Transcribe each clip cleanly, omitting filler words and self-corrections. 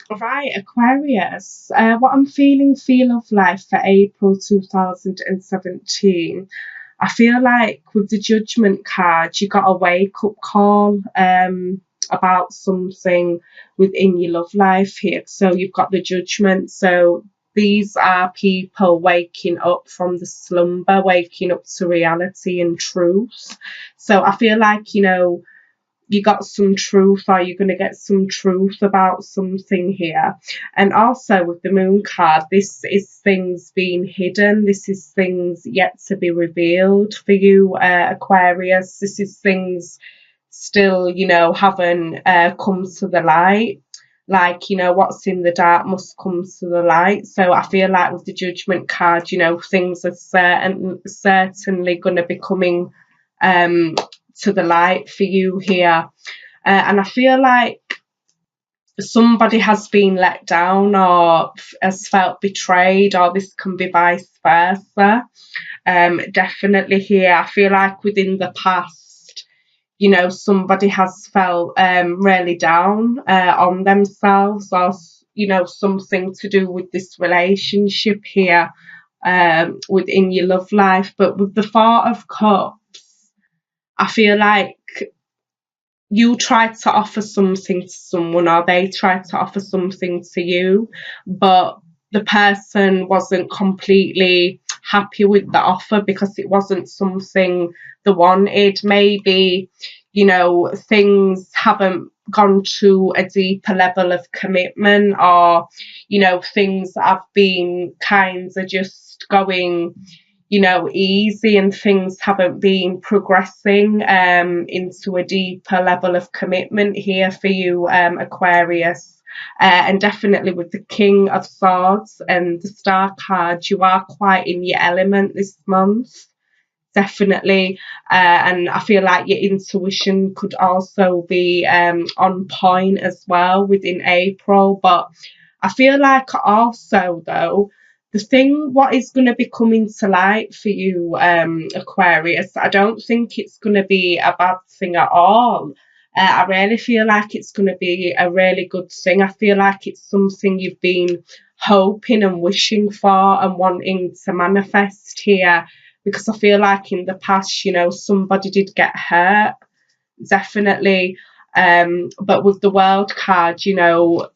Right, Aquarius. What I'm feeling, feel of life for April 2017. I feel like with the Judgment card, you got a wake up call about something within your love life here. So you've got the Judgment. So these are people waking up from the slumber, waking up to reality and truth. So I feel like, you got some truth, or you're going to get some truth about something here. And also with the moon card, this is things being hidden, this is things yet to be revealed for you, Aquarius. This is things still, haven't come to the light. Like, what's in the dark must come to the light. So I feel like with the Judgment card, things are certainly going to be coming um to the light for you here. And I feel like somebody has been let down or has felt betrayed, or this can be vice versa. Definitely here, I feel like within the past, somebody has felt really down on themselves, or, something to do with this relationship here within your love life. But with the Four of Cups, I feel like you tried to offer something to someone, or they tried to offer something to you, but the person wasn't completely happy with the offer because it wasn't something they wanted. Maybe, things haven't gone to a deeper level of commitment, or, things have been kind of just going, easy, and things haven't been progressing into a deeper level of commitment here for you, Aquarius. And definitely with the King of Swords and the Star card, you are quite in your element this month. Definitely. And I feel like your intuition could also be on point as well within April. But I feel like also, though, the thing what is going to be coming to light for you, Aquarius, I don't think it's going to be a bad thing at all. I really feel like it's going to be a really good thing. I feel like it's something you've been hoping and wishing for and wanting to manifest here, because I feel like in the past, somebody did get hurt, definitely. But with the World card,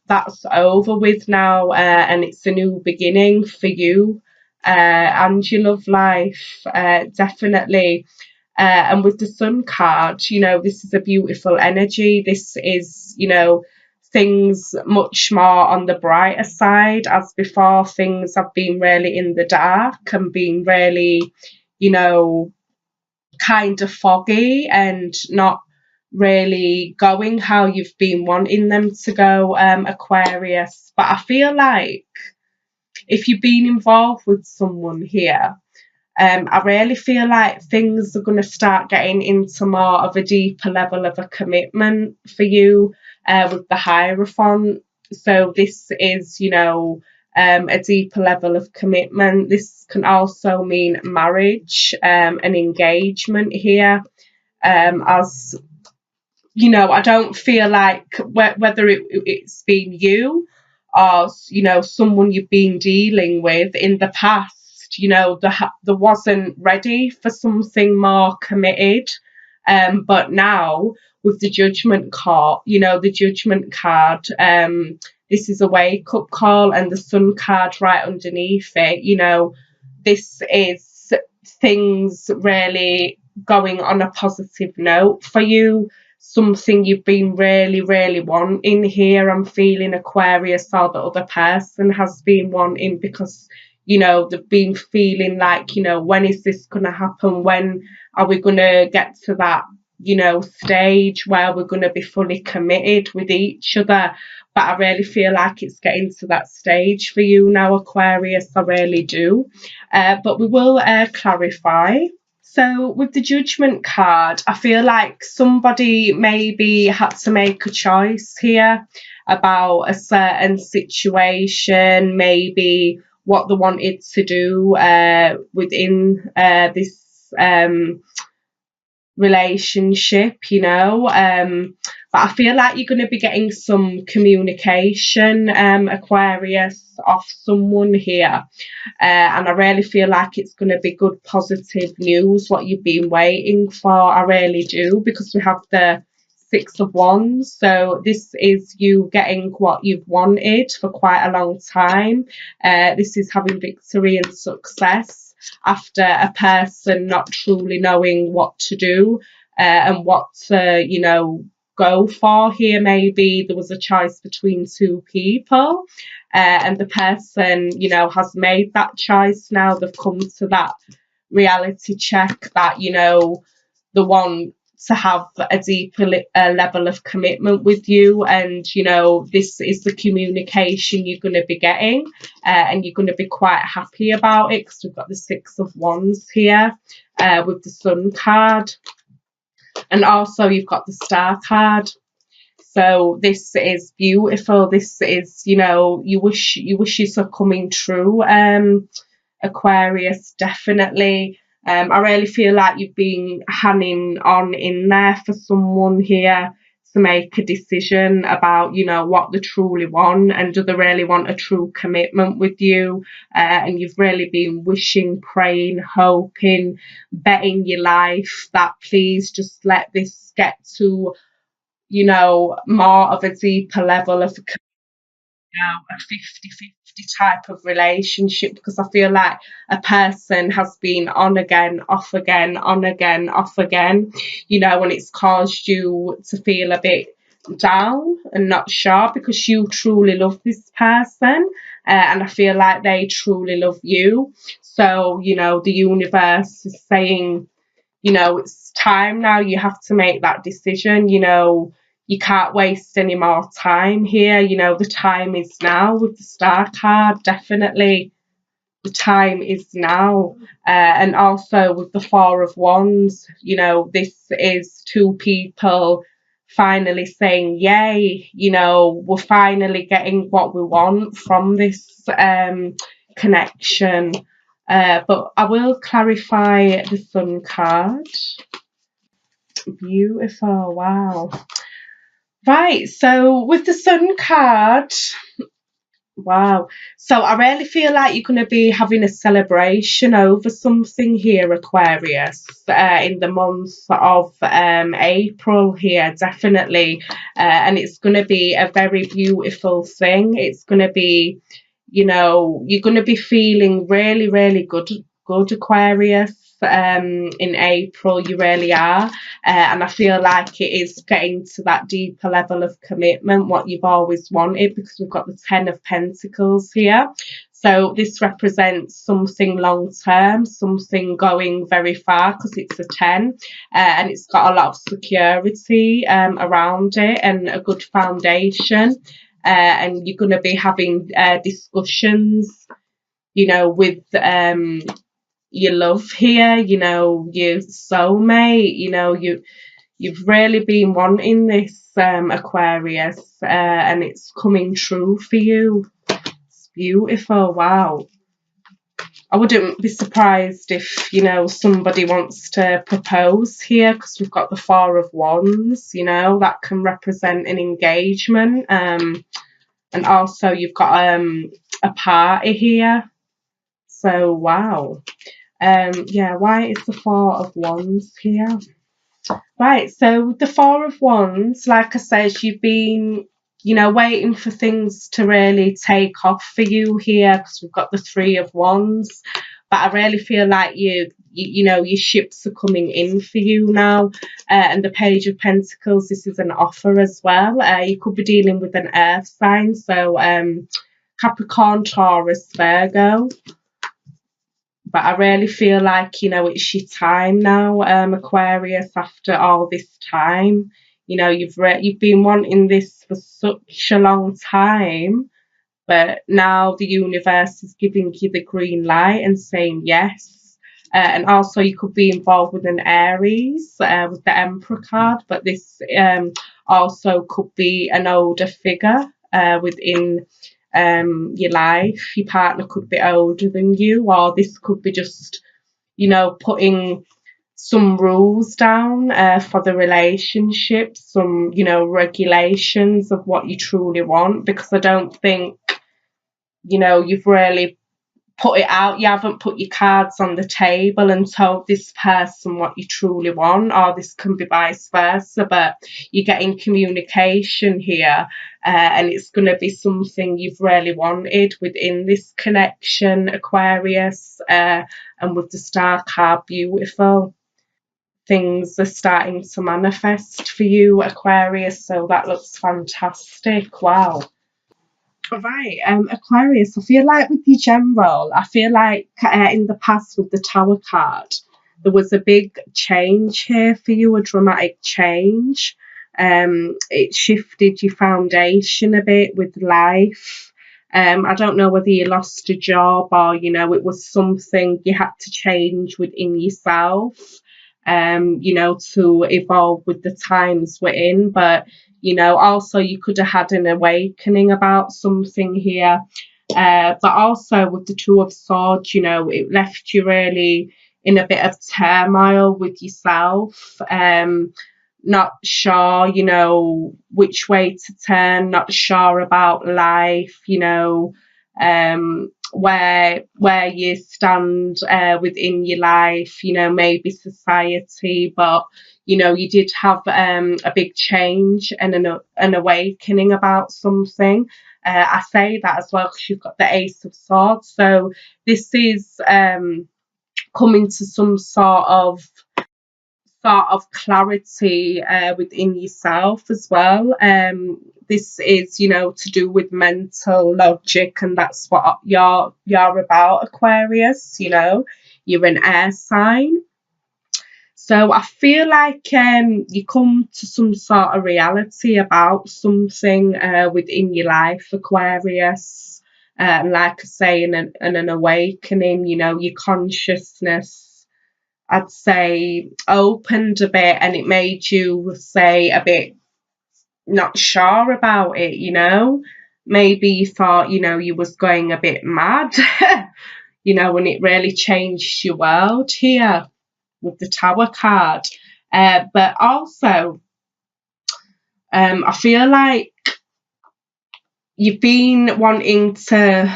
that's over with now, and it's a new beginning for you and your love life, definitely. And with the Sun card, this is a beautiful energy. This is, things much more on the brighter side, as before things have been really in the dark and been really, you know, kind of foggy and not really going how you've been wanting them to go, Aquarius. But I feel like if you've been involved with someone here, I really feel like things are going to start getting into more of a deeper level of a commitment for you with the Hierophant. So this is, a deeper level of commitment. This can also mean marriage, and engagement here. As I don't feel like whether it's been you or, someone you've been dealing with in the past, there wasn't ready for something more committed. But now with the Judgment card, the Judgment card, this is a wake up call, and the Sun card right underneath it, this is things really going on a positive note for you, something you've been really, really wanting here. I'm feeling, Aquarius, or the other person has been wanting, because, they've been feeling like, when is this going to happen? When are we going to get to that, stage where we're going to be fully committed with each other? But I really feel like it's getting to that stage for you now, Aquarius. I really do. But we will clarify. So with the Judgment card, I feel like somebody maybe had to make a choice here about a certain situation, maybe what they wanted to do within this relationship, But I feel like you're going to be getting some communication, Aquarius, off someone here. And I really feel like it's going to be good, positive news, what you've been waiting for. I really do, because we have the Six of Wands. So this is you getting what you've wanted for quite a long time. This is having victory and success after a person not truly knowing what to do, and what to, go for here. Maybe there was a choice between two people, and the person, has made that choice. Now they've come to that reality check that, they want to have a deeper level of commitment with you, and this is the communication you're going to be getting, and you're going to be quite happy about it, because we've got the Six of Wands here, with the Sun card, and also you've got the Star card. So this is beautiful. This is, your wishes are coming true, Aquarius, definitely. I really feel like you've been hanging on in there for someone here to make a decision about, what they truly want, and do they really want a true commitment with you. And you've really been wishing, praying, hoping, betting your life that please just let this get to, more of a deeper level of, a 50-50 type of relationship, because I feel like a person has been on again, off again, on again, off again, and it's caused you to feel a bit down and not sure, because you truly love this person, and I feel like they truly love you. So, the universe is saying, it's time now. You have to make that decision. You can't waste any more time here. The time is now with the Star card. Definitely, the time is now. And also with the Four of Wands, this is two people finally saying, yay, we're finally getting what we want from this connection. But I will clarify the Sun card. Beautiful. Wow. Right. So with the Sun card, wow. So I really feel like you're going to be having a celebration over something here, Aquarius, in the month of April here, definitely. And it's going to be a very beautiful thing. It's going to be, you're going to be feeling really, really good, Aquarius. In April, you really are, and I feel like it is getting to that deeper level of commitment, what you've always wanted, because we've got the Ten of Pentacles here. So this represents something long term, something going very far, because it's a 10, and it's got a lot of security around it, and a good foundation. And you're going to be having discussions, with your love here, your soulmate, you've really been wanting this, Aquarius, and it's coming true for you. It's beautiful. Wow. I wouldn't be surprised if, somebody wants to propose here, because we've got the Four of Wands, that can represent an engagement. And also you've got a party here. So, wow. Yeah, why is the Four of Wands here? Right, so the Four of Wands, like I said, you've been, waiting for things to really take off for you here, because we've got the Three of Wands. But I really feel like your ships are coming in for you now. And the Page of Pentacles, this is an offer as well. You could be dealing with an earth sign, so Capricorn, Taurus, Virgo. But I really feel like, it's your time now, Aquarius, after all this time. You've been wanting this for such a long time, but now the universe is giving you the green light and saying yes. And also you could be involved with an Aries, with the Emperor card, but this also could be an older figure within your life. Your partner could be older than you, or this could be just, putting some rules down for the relationship, some, regulations of what you truly want, because I don't think, you've really put it out. You haven't put your cards on the table and told this person what you truly want, or this can be vice versa, but you're getting communication here, and it's going to be something you've really wanted within this connection, Aquarius. And with the star card, beautiful things are starting to manifest for you, Aquarius, so that looks fantastic. Wow. Right, Aquarius, I feel like with your general, I feel like in the past with the Tower card, there was a big change here for you, a dramatic change. It shifted your foundation a bit with life. I don't know whether you lost a job or, it was something you had to change within yourself, to evolve with the times we're in. But also you could have had an awakening about something here. But also with the Two of Swords, it left you really in a bit of turmoil with yourself. Not sure, which way to turn, not sure about life, where you stand within your life, maybe society, but you did have a big change and an awakening about something. I say that as well because you've got the Ace of Swords, so this is coming to some sort of clarity within yourself as well. This is, to do with mental logic, and that's what you're about, Aquarius. You're an air sign. So I feel like you come to some sort of reality about something within your life, Aquarius. Like I say, an awakening, your consciousness, I'd say, opened a bit, and it made you say a bit not sure about it, Maybe you thought, you was going a bit mad, and it really changed your world here with the Tower card. But also, I feel like you've been wanting to,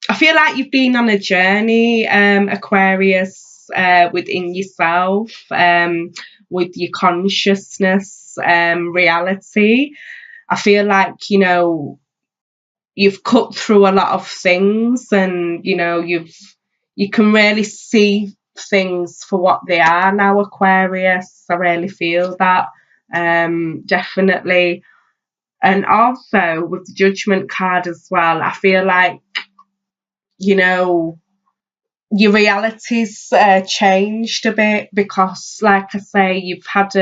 I feel like you've been on a journey, Aquarius, within yourself, with your consciousness, reality. I feel like, you've cut through a lot of things, and, you can really see things for what they are now, Aquarius. I really feel that, definitely. And also with the Judgment card as well, I feel like, your reality's changed a bit, because like I say, you've had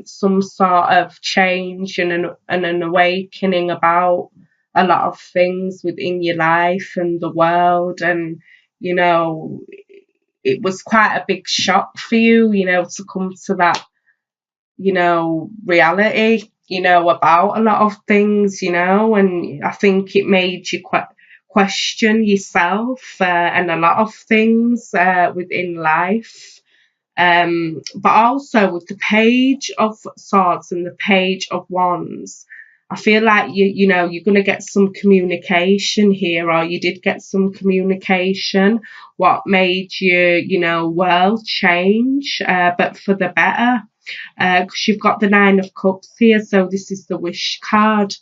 some sort of change and an awakening about a lot of things within your life and the world, and it was quite a big shock for you, to come to that, reality, about a lot of things, and I think it made you question yourself, and a lot of things within life. But also with the Page of Swords and the Page of Wands, I feel like you're going to get some communication here, or you did get some communication, what made your world change, but for the better. Because you've got the Nine of Cups here, so this is the Wish card.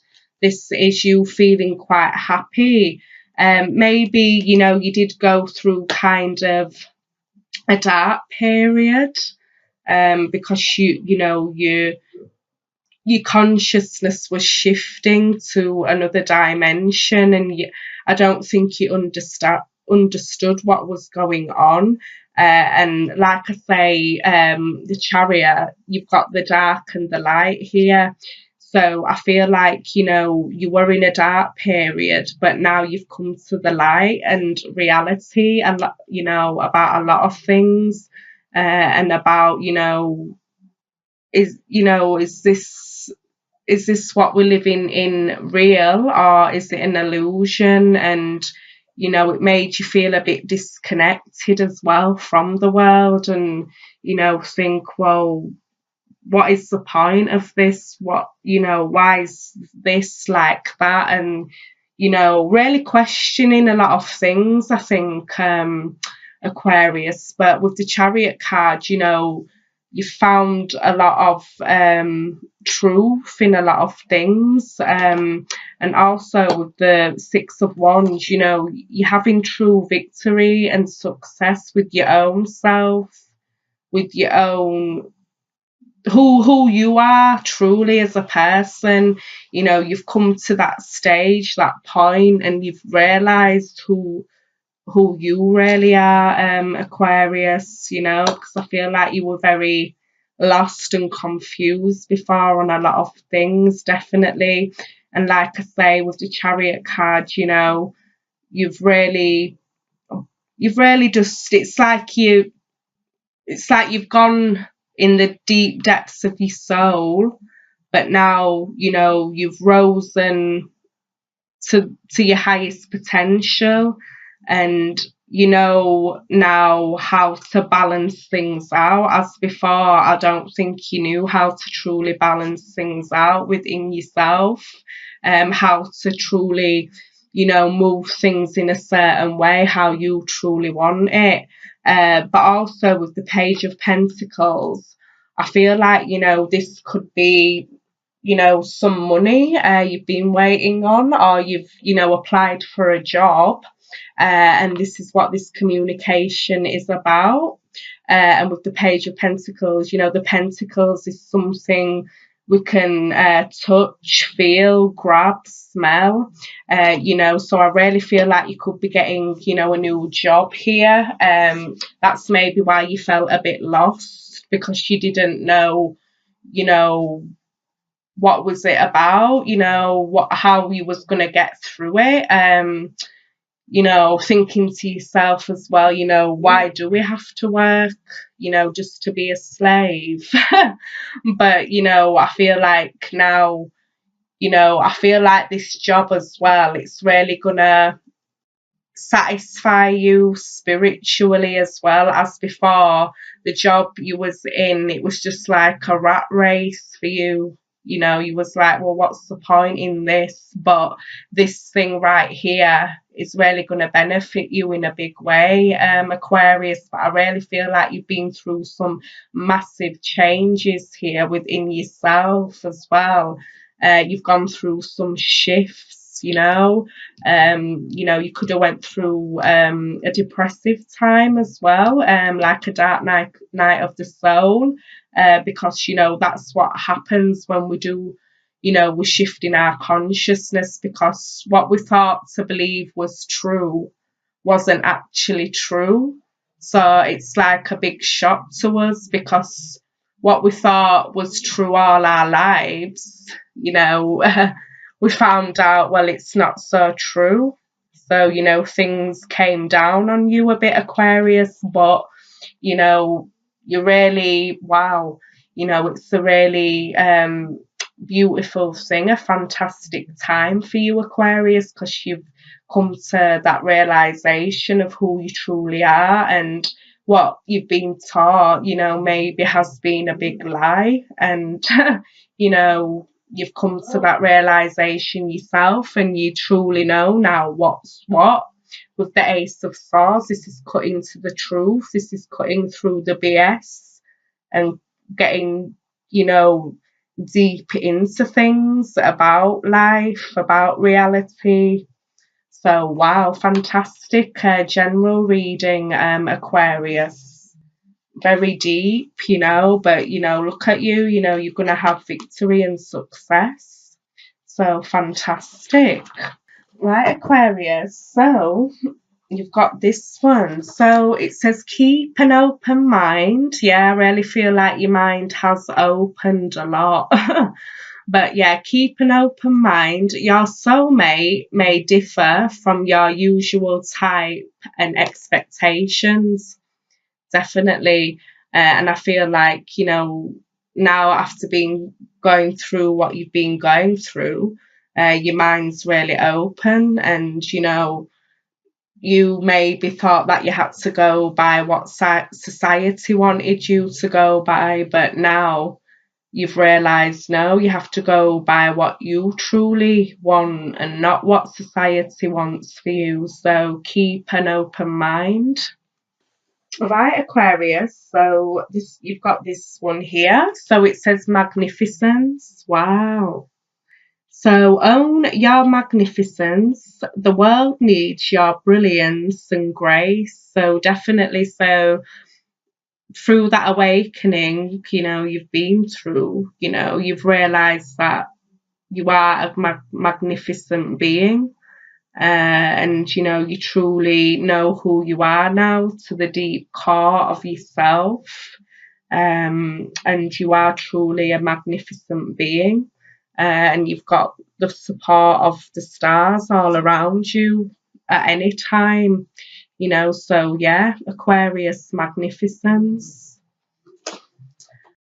This is you feeling quite happy. Maybe, you did go through kind of a dark period, because your consciousness was shifting to another dimension, and I don't think you understood what was going on. And like I say, the Chariot, you've got the dark and the light here. So I feel like, you were in a dark period, but now you've come to the light and reality, and, about a lot of things, and about, is this what we're living in real, or is it an illusion? And you know, it made you feel a bit disconnected as well from the world, and, you know, think, well, what is the point of this? What, you know, why is this like that? And, you know, really questioning a lot of things, I think, Aquarius. But with the Chariot card, you know, you found a lot of truth in a lot of things. And also with the Six of Wands, you know, you're having true victory and success with your own self, with your own who you are truly as a person. You know, you've come to that stage, that point, and you've realized who you really are, Aquarius, you know, because I feel like you were very lost and confused before on a lot of things, definitely. And like I say, with the Chariot card, you know, you've really just, it's like you've gone in the deep depths of your soul, but now, you know, you've risen to your highest potential, and you know now how to balance things out. As before, I don't think you knew how to truly balance things out within yourself, how to truly, you know, move things in a certain way, how you truly want it. But also with the Page of Pentacles, I feel like, you know, this could be, you know, some money you've been waiting on, or you've, you know, applied for a job, and this is what this communication is about. And with the Page of Pentacles, you know, the Pentacles is something we can touch, feel, grab, smell, you know, so I really feel like you could be getting, you know, a new job here. That's maybe why you felt a bit lost, because you didn't know, you know, what was it about, you know, how you was going to get through it. You know, thinking to yourself as well, you know, why do we have to work, you know, just to be a slave? But, you know, I feel like now, you know, I feel like this job as well, it's really gonna satisfy you spiritually as well. As before, the job you was in, it was just like a rat race for you. You know, you was like, well, what's the point in this? But this thing right here is really going to benefit you in a big way, Aquarius. But I really feel like you've been through some massive changes here within yourself as well. You've gone through some shifts, you know. You know, you could have went through a depressive time as well, like a dark night of the soul, because, you know, that's what happens when we do, you know, we're shifting our consciousness, because what we thought to believe was true wasn't actually true. So it's like a big shock to us, because what we thought was true all our lives, you know, we found out, well, it's not so true. So, you know, things came down on you a bit, Aquarius, but, you know, you really, wow, you know, it's a really beautiful thing, a fantastic time for you, Aquarius, because you've come to that realization of who you truly are, and what you've been taught, you know, maybe has been a big lie. And, you know, you've come to that realization yourself, and you truly know now what's what. With the Ace of Swords, this is cutting to the truth, this is cutting through the BS and getting, you know, deep into things about life, about reality. So, wow, fantastic general reading, Aquarius. Very deep, you know, but, you know, look at you, you know, you're going to have victory and success. So, fantastic. Right, Aquarius. So, you've got this one. So it says keep an open mind. Yeah, I really feel like your mind has opened a lot. But yeah, keep an open mind. Your soulmate may differ from your usual type and expectations. Definitely. And I feel like, you know, now after being going through what you've been going through, your mind's really open, and, you know, you maybe thought that you had to go by what society wanted you to go by, but now you've realised no, you have to go by what you truly want and not what society wants for you. So keep an open mind. Right, Aquarius. So this, you've got this one here. So it says magnificence. Wow. So own your magnificence. The world needs your brilliance and grace. So definitely, so through that awakening, you've been through, you've realized that you are a magnificent being. And you truly know who you are now to the deep core of yourself. And you are truly a magnificent being. And you've got the support of the stars all around you at any time. So yeah, Aquarius magnificence.